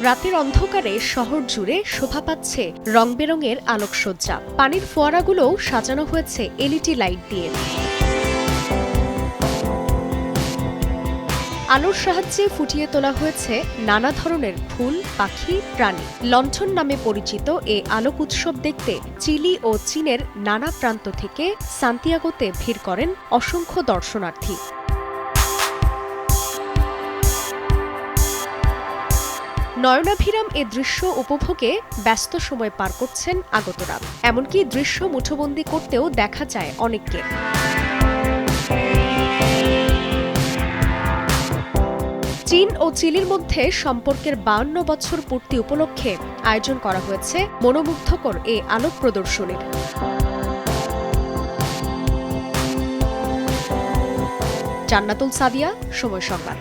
রাতের অন্ধকারে শহর জুড়ে শোভা পাচ্ছে রং বেরঙের আলোকসজ্জা। পানির ফোয়ারাগুলোও সাজানো হয়েছে এলইডি লাইট দিয়ে। আলোর সাহায্যে ফুটিয়ে তোলা হয়েছে নানা ধরনের ফুল, পাখি, প্রাণী। লণ্ঠন নামে পরিচিত এ আলোক উৎসব দেখতে চিলি ও চীনের নানা প্রান্ত থেকে সান্তিয়াগোতে ভিড় করেন অসংখ্য দর্শনার্থী। নয়নাভিরাম এ দৃশ্য উপভোগে ব্যস্ত সময় পার করছেন আগতরা। এমনকি দৃশ্য মুঠোবন্দী করতেও দেখা যায় অনেককে। চীন ও চিলির মধ্যে সম্পর্কের 52 বছর পূর্তি উপলক্ষে আয়োজন করা হয়েছে মনোমুগ্ধকর এ আলোক প্রদর্শনীর। জান্নাতুল সাদিয়া, সময় সংবাদ।